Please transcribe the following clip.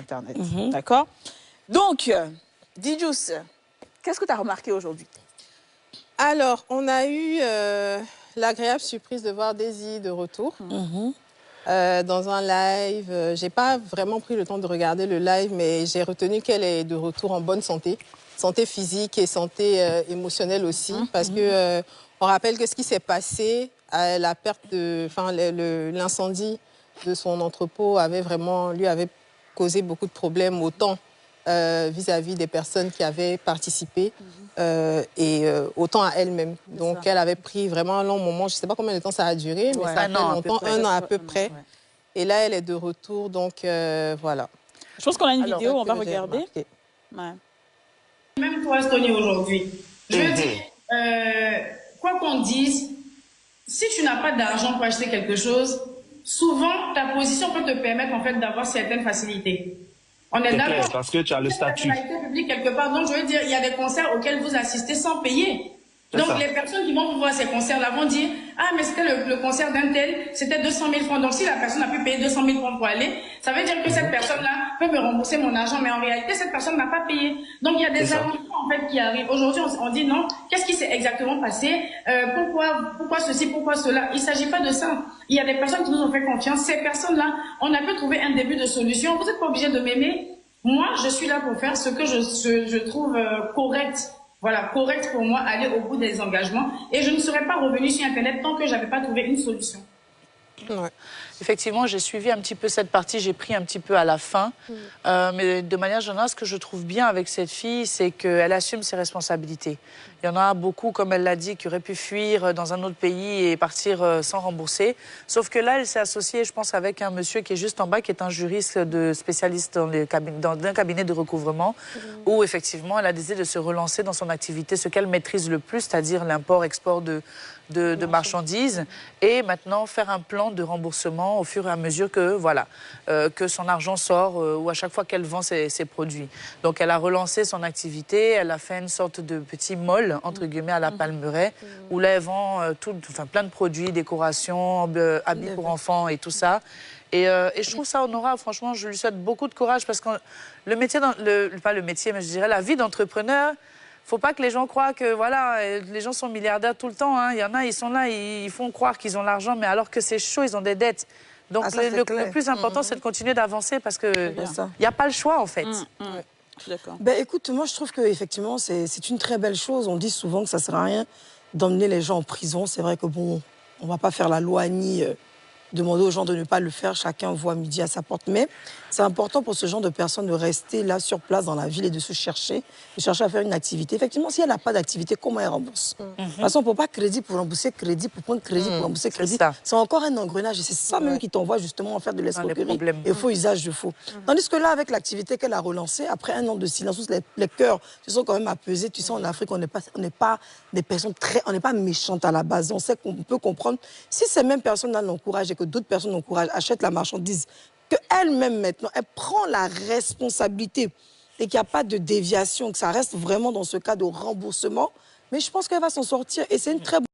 Internet. D'accord? Donc, Djous, qu'est-ce que tu as remarqué aujourd'hui? Alors, on a eu l'agréable surprise de voir Daisy de retour dans un live. J'ai pas vraiment pris le temps de regarder le live, mais j'ai retenu qu'elle est de retour en bonne santé. Santé physique et santé émotionnelle aussi, parce que on rappelle que ce qui s'est passé, la perte de, enfin, l'incendie de son entrepôt lui avait causé beaucoup de problèmes, autant vis-à-vis des personnes qui avaient participé autant à elle-même. Donc, elle avait pris vraiment un long moment. Je ne sais pas combien de temps ça a duré, mais ça a fait longtemps, un an à peu près. Et là, elle est de retour, donc voilà. Je pense qu'on a une vidéo, on va regarder. Ouais. Même toi, Tony, aujourd'hui, je veux dire, quoi qu'on dise, si tu n'as pas d'argent pour acheter quelque chose, souvent, ta position peut te permettre en fait d'avoir certaines facilités. On est d'accord. Parce que tu as le statut. Public quelque part. Donc, je veux dire, il y a des concerts auxquels vous assistez sans payer. Donc, les personnes qui vont voir ces concerts-là vont dire « Ah, mais c'était le concert d'un tel, c'était 200 000 francs. » Donc, si la personne a pu payer 200 000 francs pour aller, ça veut dire que cette personne-là peut me rembourser mon argent. Mais en réalité, cette personne n'a pas payé. Donc, il y a des arguments en fait qui arrivent. Aujourd'hui, on dit non. Qu'est-ce qui s'est exactement passé? Pourquoi ceci, pourquoi cela? Il ne s'agit pas de ça. Il y a des personnes qui nous ont fait confiance. Ces personnes-là, on a pu trouver un début de solution. Vous n'êtes pas obligé de m'aimer. Moi, je suis là pour faire ce que je trouve correct. Voilà, correct pour moi, aller au bout des engagements. Et je ne serais pas revenue sur Internet tant que je n'avais pas trouvé une solution. Ouais. Effectivement, j'ai suivi un petit peu cette partie, j'ai pris un petit peu à la fin. Mais de manière générale, ce que je trouve bien avec cette fille, c'est qu'elle assume ses responsabilités. Il y en a beaucoup, comme elle l'a dit, qui auraient pu fuir dans un autre pays et partir sans rembourser. Sauf que là, elle s'est associée, je pense, avec un monsieur qui est juste en bas, qui est un juriste spécialiste dans un cabinet de recouvrement, où effectivement, elle a décidé de se relancer dans son activité, ce qu'elle maîtrise le plus, c'est-à-dire l'import-export de marchandises, et maintenant faire un plan de remboursement au fur et à mesure que, voilà, que son argent sort ou à chaque fois qu'elle vend ses produits. Donc elle a relancé son activité, elle a fait une sorte de petit mall, entre guillemets, à la Palmeraie, où là elle vend plein de produits, décorations, habits pour enfants et tout ça. Et je trouve ça honorable, franchement, je lui souhaite beaucoup de courage parce que le métier, pas le métier, mais je dirais la vie d'entrepreneur, faut pas que les gens croient que voilà, les gens sont milliardaires tout le temps. Hein. Il y en a, ils sont là, ils font croire qu'ils ont l'argent, mais alors que c'est chaud, ils ont des dettes. Donc le plus important, c'est de continuer d'avancer parce qu'il n'y a pas le choix en fait. Je suis d'accord. Ben, écoute, moi je trouve qu'effectivement, c'est une très belle chose. On dit souvent que ça ne sert à rien d'emmener les gens en prison. C'est vrai que bon, on ne va pas faire la loi ni demander aux gens de ne pas le faire. Chacun voit midi à sa porte. Mais c'est important pour ce genre de personnes de rester là sur place dans la ville et de se chercher, de chercher à faire une activité. Effectivement, si elle n'a pas d'activité, comment elle rembourse? De toute façon, pour pas crédit pour rembourser crédit, pour prendre crédit pour rembourser crédit, c'est encore un engrenage. Et c'est ça même qui t'envoie justement en faire de l'escroquerie et faux usage de faux. Tandis que là, avec l'activité qu'elle a relancée, après un an de silence, où les cœurs se sont quand même apaisés. Tu sais, en Afrique, on n'est pas des personnes on n'est pas méchantes à la base. On sait qu'on peut comprendre. Si ces mêmes personnes-là l'encouragent et que d'autres personnes l'encouragent, achètent la marchandise, qu'elle-même maintenant, elle prend la responsabilité et qu'il n'y a pas de déviation, que ça reste vraiment dans ce cas de remboursement, mais je pense qu'elle va s'en sortir et c'est une très bonne